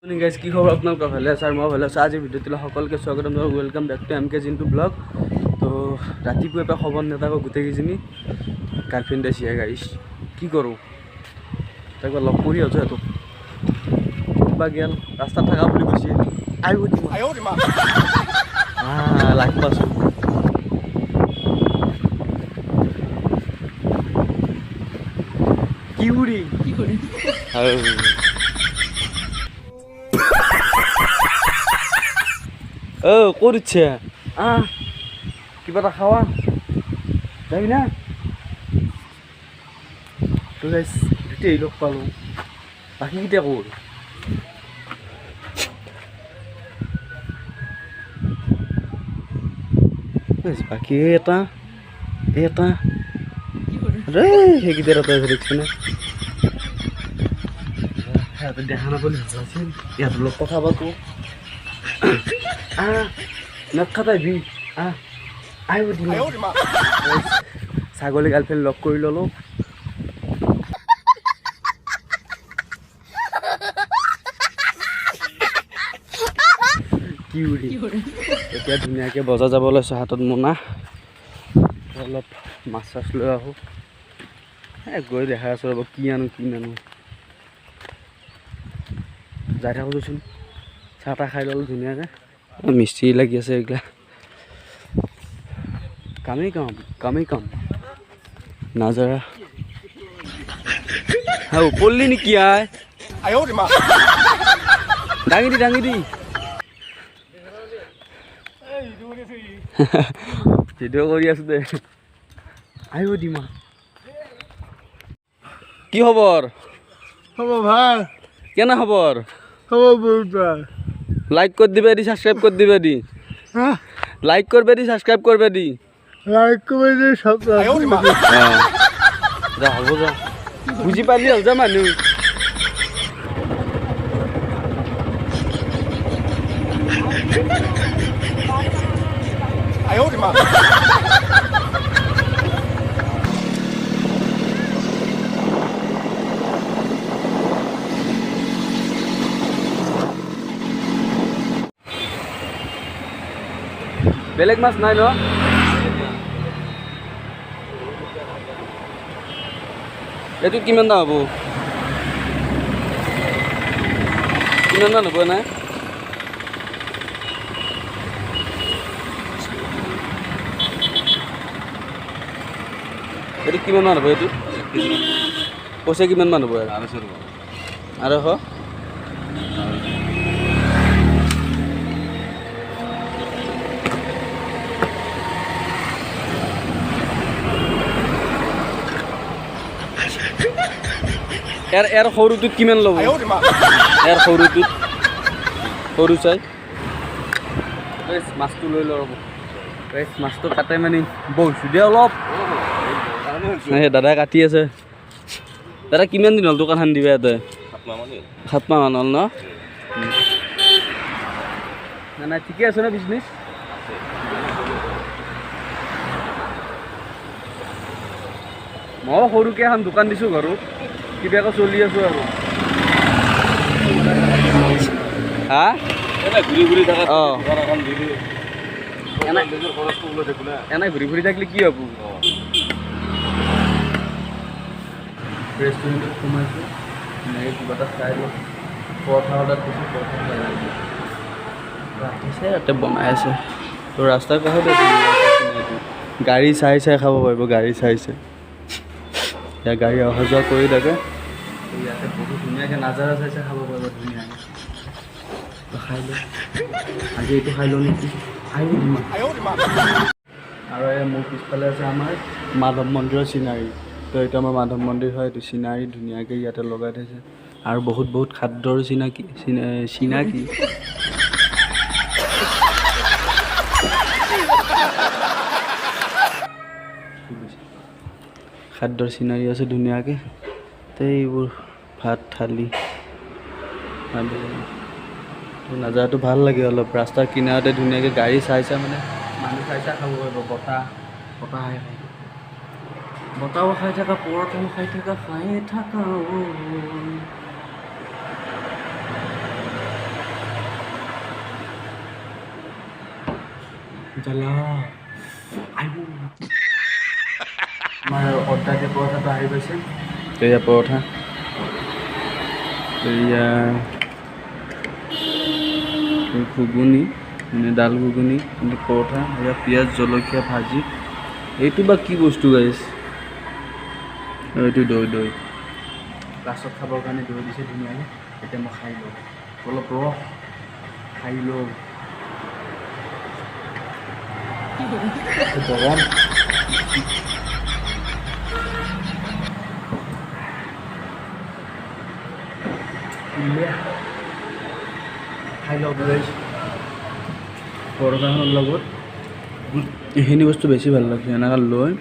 Guys की खबर আপোনালোকৰ ভালে আছে আৰু মই ভালে আছো। আজি ভিডিঅ'টোলৈ সকলোকে স্বাগতম আৰু welcome back to MK Jintu blog. তো ৰাতিপুৱা পৰা খবৰ নেতাক গোটেইকেইজনী গাৰ্লফ্ৰেণ্ড আছে গাইছ কি কৰোঁ তাক লগ কৰি আছো এটো বা গেল ৰাস্তাত থাকা বুলি কৈছে আইও দিমা লাগ পাছো কি কৰি করছে কিবা এটা খাওয়া যাবি না তো গাইস দুটাই লগ পালো বাকিকেইটা কর বাকি এটা সেইকেইটাৰ এটা দেখছে না দেখা নাপালে ভাল আছিল ইয়াত লগ কথা পাতো নখাতাই ভি ছাগলী গাৰ্লফ্ৰেণ্ড লগ কৰি ল'লো কি এতিয়া ধুনীয়াকৈ বজাৰ যাব লৈছোঁ হাতত মোনা অলপ মাছ চাছ লৈ আহোঁ গৈ দেখাই আছোঁ ৰ'ব কি আনো যাই থাকোঁ দেচোন চাহ তাহ খাই ল'লোঁ ধুনীয়াকৈ মিস্ত্ৰী লাগি আছে এইগিলা কামেই কাম নাজাৰা হ্যাঁ পড়লি নেকি দাঙি দি ভিডিঅ' কৰি আছো দে আহিব দিমা কি খবৰ ভাল কেনে খবৰ বহুত ভাল লাইক করে দিবে দি সাবস্ক্রাইব করে দিবে দি লাইক করবে দি সাবস্ক্রাইব করবে দি লাইক করে দিয়ে সব যা হব যা বুঝি পালি হল যা মানুষ বেলেগ মাছ নাই ন এইটো কিমান দাম হ'ব কিমান মান হ'ব নাই এইটো কিমান মান হ'ব এইটো পইচা কিমান মান হ'ব 250 এর সৰুটোত কিমান ল'ব এৰ সৰু চাই মাছটো লৈ লওঁ ৰ'ব মাছটো কাটে মানে বহিছোঁ দিয়া অলপ দাদাই কাটি আছে দাদা কিমান দিন হ'ল দোকানখন দিবা ইয়াতে 7 মাহ মান হ'ল ন নাই ঠিকে আছে ন বিজনেছ মই সৰুকৈ এখন দোকান দিছোঁ ঘৰত কিবাকে চলি আছো আৰু হা ঘূৰি থাকা এনে ঘূৰি থাকিলে কি হ'ব ৰেষ্টুৰেণ্টত সোমাইছোঁ কিবা এটা খাই লওঁ পৰঠা অৰ্ডাৰ দিছোঁ পৰঠা ৰাখিছে ইয়াতে বনাই আছে তো ৰাস্তাৰ কাষতে গাড়ী চাই খাব পাৰিব গাড়ী চাইছে ইয়াৰ গাড়ী অহা যোৱা কৰি থাকে ইয়াতে বহুত ধুনীয়াকৈ নাজাৰা চাইছে খাব পাৰিব ধুনীয়াকৈ খাই লওঁ আজি এইটো খাই লওঁ নেকি আৰু এই মোৰ পিছফালে আছে আমাৰ মাধৱ মন্দিৰৰ চিনাৰী তো এইটো আমাৰ মাধৱ মন্দিৰ হয় এইটো চিনাৰী ধুনীয়াকৈ ইয়াতে লগাই থৈছে আৰু বহুত খাদ্যৰ চিনাকি খাদ্যৰ চিনাৰী আছে ধুনীয়াকৈ তো এইবোৰ ভাত থালি নাজাৰাটো ভাল লাগে অলপ ৰাস্তাৰ কিনাৰতে ধুনীয়াকৈ গাড়ী চাইছে মানে মানুহ চাইছা খাব পাৰিব বতাহো খাই থাকা পৰঠাও খাই থাকা জ্বালা আমাৰ অৰ্ডাৰ দিয়া পৰঠাটো আহি গৈছে এয়া পৰঠা এয়া ঘুগুনি মানে ডাল ঘুগুনি পৰঠা এয়া পিঁয়াজ জলকীয়া ভাজি এইটো বা কি বস্তু গাইছ এইটো দৈ ক্লাছত খাবৰ কাৰণে দৈ দিছে ধুনীয়াকৈ এতিয়া মই খাই লওঁ অলপ ৰস খাই লওঁ গৰম খাই লওঁ পৰঠাখনৰ লগত এইখিনি বস্তু বেছি ভাল লাগছে এনেকৈ লৈ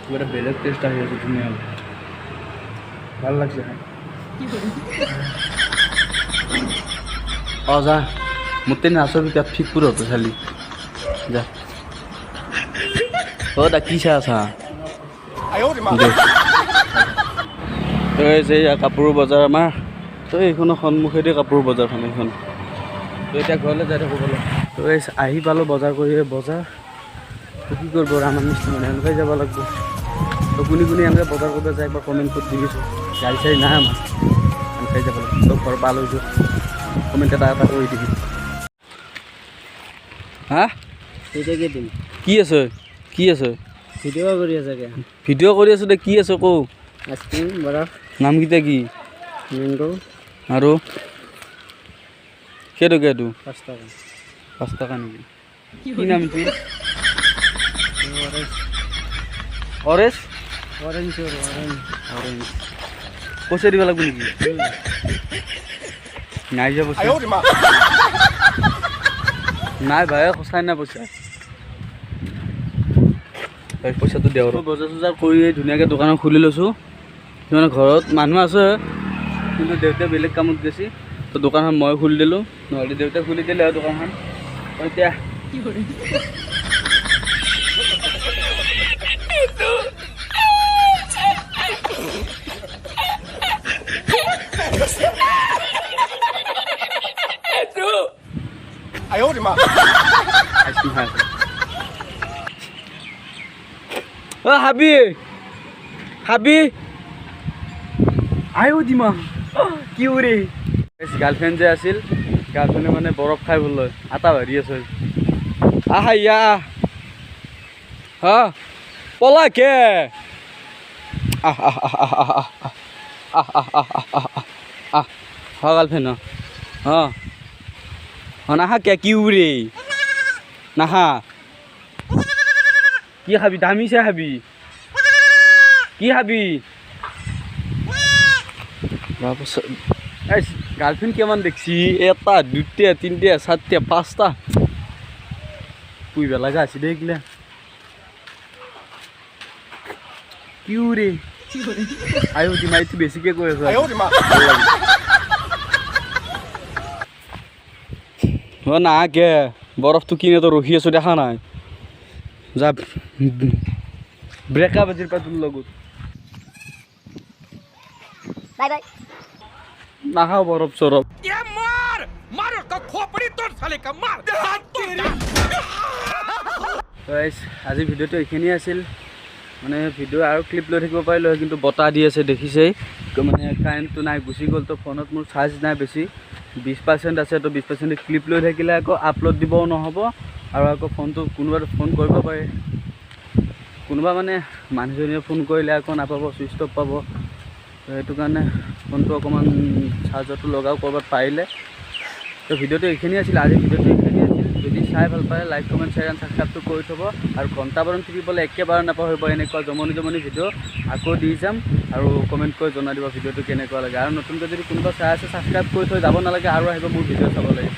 কিবা এটা বেলেগ টেষ্ট আহি আছে ধুনীয়া ভাল লাগছে খাই যা মোতে নাচৰ ভিতৰত ফিকপুৰ হতো খালি যা দা কি চাই আছা তই এয়া কাপোৰৰ বজাৰ আমাৰ তই এইখনৰ সন্মুখেদি কাপোৰৰ বজাৰখন এইখন তই এতিয়া ঘৰলৈ যাই থাকোঁ বোলে তই আহি পালোঁ বজাৰ কৰি বজাৰ কি কৰিব আমাৰ নিচিনা মানে এনেকুৱাই যাব লাগিব তো কোনে এনেকৈ বজাৰ কৰিব যায় একবাৰ কমেণ্ট কৰি দিবিছোঁ গাড়ী চাড়ী নাই আমাৰ এনেকুৱাই যাব লাগিব তই ঘৰ ভাল হৈছোঁ কমেণ্ট এটা কৰি দিবি হা এতিয়া কি দিম কি আছে ভিডিঅ' কৰি আছে ভিডিঅ' কৰি আছোঁ দে কি আছে কওঁ আইচক্ৰীম বৰফ নামকেইটা কি মেংগ' আৰু কেইটকীয়া এইটো 5 টকা 5 টকা নেকি কি নাম এইটো অৰেঞ্জ পইচা দিব লাগিব নেকি নাই যে পইচা নাই ভাই সঁচাই নাই পইচাটো দিওঁ আৰু বজাৰ চজাৰ কৰি ধুনীয়াকৈ দোকানত খুলি লৈছোঁ মানে ঘৰত মানুহ আছে কিন্তু দেউতাই বেলেগ কামত গৈছে তো দোকানখন মই খুলি দিলোঁ নহ'লে দেউতাই খুলি দিলে আৰু দোকানখন এতিয়া হাবি আয়ো দিমা কি উৰে গাৰ্লফ্ৰেণ্ড যে আছিল গাৰ্লফ্ৰেণ্ডে মানে বৰফ খাই বোলে আটা ভাৰি আছে ইয়া হা পলা কে গাৰ্লফ্ৰেণ্ড নাহা কি উৰে নাহা কি খাবি দামিছে খাবি কি খাবি গাৰ্লফ্ৰেণ্ড কিমান দেখছি 1 2 3 4 5টা পুইবা লাগা আছে দেখিলে কি উৰে আয়ো দিমাইটো বেছিকে কৈ আছো না কে বৰফটো কিনে তো ৰখি আছো দেখা নাই যা ব্ৰেকআপ আজিৰ পৰা তোৰ লগত বাই বাই নাখাওঁ বৰফ চৰফ আজি ভিডিঅ'টো এইখিনিয়ে আছিল মানে ভিডিঅ' আৰু ক্লিপ লৈ থাকিব পাৰিলোঁ হয় কিন্তু বতাহ দি আছে দেখিছেই মানে কাৰেণ্টটো নাই গুচি গ'ল তো ফোনত মোৰ চাৰ্জ নাই বেছি 20% আছে তো 20% ক্লিপ লৈ থাকিলে আকৌ আপলোড দিবও নহ'ব আৰু আকৌ ফোনটো কোনোবাই ফোন কৰিব পাৰে কোনোবা মানে মানুহজনীয়ে ফোন কৰিলে আকৌ নাপাব ছুইচ অফ পাব তো সেইটো কাৰণে ফোনটো অকণমান চাৰ্জৰটো লগাও ক'ৰবাত পাৰিলে তো ভিডিঅ'টো এইখিনি আছিল আজি ভিডিঅ'টো এইখিনি আছিল যদি চাই ভাল পায় লাইক কমেণ্ট শ্বেয়াৰ এণ্ড ছাবস্ক্ৰাইবটো কৰি থ'ব আৰু ঘণ্টা বাৰণ টিপিবলৈ একেবাৰে নাপাহৰিব এনেকুৱা জমনি ভিডিঅ' আকৌ দি যাম আৰু কমেণ্ট কৰি জনাই দিব ভিডিঅ'টো কেনেকুৱা লাগে আৰু নতুনকৈ যদি কোনোবা চাই আছে ছাবস্ক্ৰাইব কৰি থৈ যাব নালাগে আৰু আহিব মোৰ ভিডিঅ' চাব লাগে